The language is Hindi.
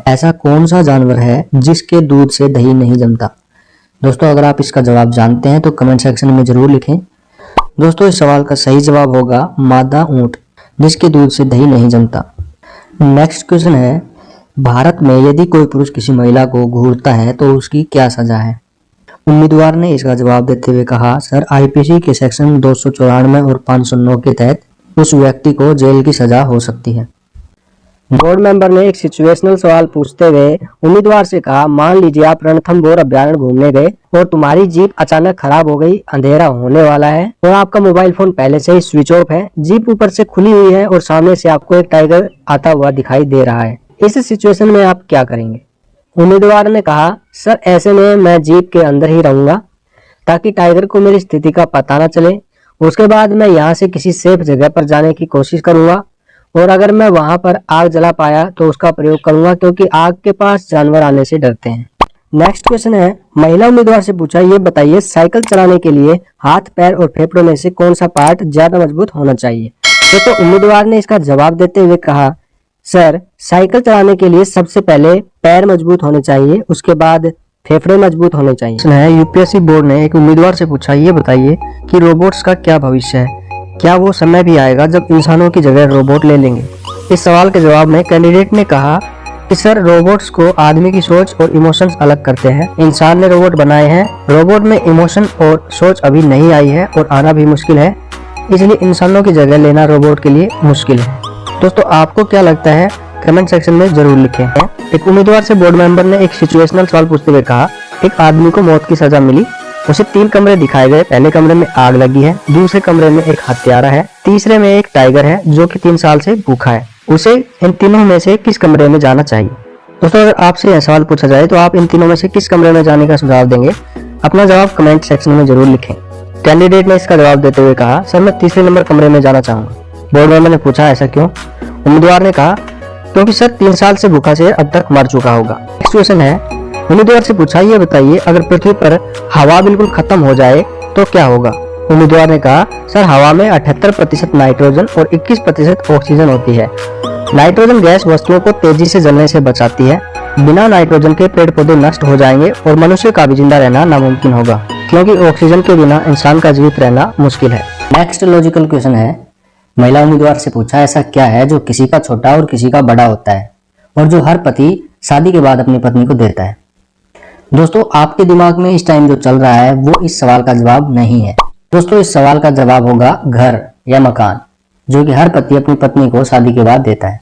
ऐसा कौन सा जानवर है जिसके दूध से दही नहीं जमता? दोस्तों, अगर आप इसका जवाब जानते हैं तो कमेंट सेक्शन में जरूर लिखें। दोस्तों, इस सवाल का सही जवाब होगा मादा ऊंट, जिसके दूध से दही नहीं जमता। नेक्स्ट क्वेश्चन है, भारत में यदि कोई पुरुष किसी महिला को घूरता है तो उसकी क्या सजा है? उम्मीदवार ने इसका जवाब देते हुए कहा, सर, आईपीसी के सेक्शन 294 और 509 के तहत उस व्यक्ति को जेल की सजा हो सकती है। बोर्ड मेंबर ने एक सिचुएशनल सवाल पूछते हुए उम्मीदवार से कहा, मान लीजिए आप रणथंभौर अभ्यारण्य घूमने गए और तुम्हारी जीप अचानक खराब हो गई, अंधेरा होने वाला है और आपका मोबाइल फोन पहले से ही स्विच ऑफ है, जीप ऊपर से खुली हुई है और सामने से आपको एक टाइगर आता हुआ दिखाई दे रहा है। इस सिचुएशन में आप क्या करेंगे? उम्मीदवार ने कहा, सर, ऐसे में मैं जीप के अंदर ही रहूंगा ताकि टाइगर को मेरी स्थिति का पता न चले। उसके बाद मैं यहाँ से किसी सेफ जगह पर जाने की कोशिश करूंगा और अगर मैं वहां पर आग जला पाया तो उसका प्रयोग करूंगा, क्योंकि आग के पास जानवर आने से डरते हैं। नेक्स्ट क्वेश्चन है, महिला उम्मीदवार से पूछा, ये बताइए साइकिल चलाने के लिए हाथ, पैर और फेफड़ों में से कौन सा पार्ट ज्यादा मजबूत होना चाहिए? तो उम्मीदवार ने इसका जवाब देते हुए कहा, सर, साइकिल चलाने के लिए सबसे पहले पैर मजबूत होने चाहिए, उसके बाद फेफड़े मजबूत होने चाहिए। यूपीएससी बोर्ड ने एक उम्मीदवार से पूछा, ये बताइए कि रोबोट्स का क्या भविष्य है? क्या वो समय भी आएगा जब इंसानों की जगह रोबोट ले लेंगे? इस सवाल के जवाब में कैंडिडेट ने कहा कि सर, रोबोट्स को आदमी की सोच और इमोशंस अलग करते हैं। इंसान ने रोबोट बनाए हैं, रोबोट में इमोशन और सोच अभी नहीं आई है और आना भी मुश्किल है, इसलिए इंसानों की जगह लेना रोबोट के लिए मुश्किल है। दोस्तों, आपको क्या लगता है? कमेंट सेक्शन में जरूर लिखें। एक उम्मीदवार से बोर्ड मेंबर ने एक सिचुएशनल सवाल पूछते हुए कहा, एक आदमी को मौत की सजा मिली, उसे 3 कमरे दिखाए गए। पहले कमरे में आग लगी है, दूसरे कमरे में एक हत्यारा है, तीसरे में एक टाइगर है जो कि 3 साल से भूखा है। उसे इन तीनों में से किस कमरे में जाना चाहिए? दोस्तों, अगर आपसे यह सवाल पूछा जाए तो आप इन तीनों में से किस कमरे में जाने का सुझाव देंगे? अपना जवाब कमेंट सेक्शन में जरूर लिखें। कैंडिडेट ने इसका जवाब देते हुए कहा, सर, मैं तीसरे नंबर कमरे में जाना चाहूंगा। बोर्ड मेंबर ने पूछा, ऐसा क्यों? उम्मीदवार ने कहा, क्योंकि सर, 3 साल से भूखा शेर अब तक मर चुका होगा। नेक्स्ट क्वेश्चन है, उम्मीदवार से पूछा, ये बताइए अगर पृथ्वी पर हवा बिल्कुल खत्म हो जाए तो क्या होगा? उम्मीदवार ने कहा, सर, हवा में 78% नाइट्रोजन और 21% ऑक्सीजन होती है। नाइट्रोजन गैस वस्तुओं को तेजी से जलने से बचाती है। बिना नाइट्रोजन के पेड़ पौधे नष्ट हो जाएंगे और मनुष्य का भी जिंदा रहना नामुमकिन होगा, क्योंकि ऑक्सीजन के बिना इंसान का जीवित रहना मुश्किल है। नेक्स्ट लॉजिकल क्वेश्चन है, महिला उम्मीदवार से पूछा, ऐसा क्या है जो किसी का छोटा और किसी का बड़ा होता है और जो हर पति शादी के बाद अपनी पत्नी को देता है? दोस्तों, आपके दिमाग में इस टाइम जो चल रहा है वो इस सवाल का जवाब नहीं है। दोस्तों, इस सवाल का जवाब होगा घर या मकान, जो कि हर पति अपनी पत्नी को शादी के बाद देता है।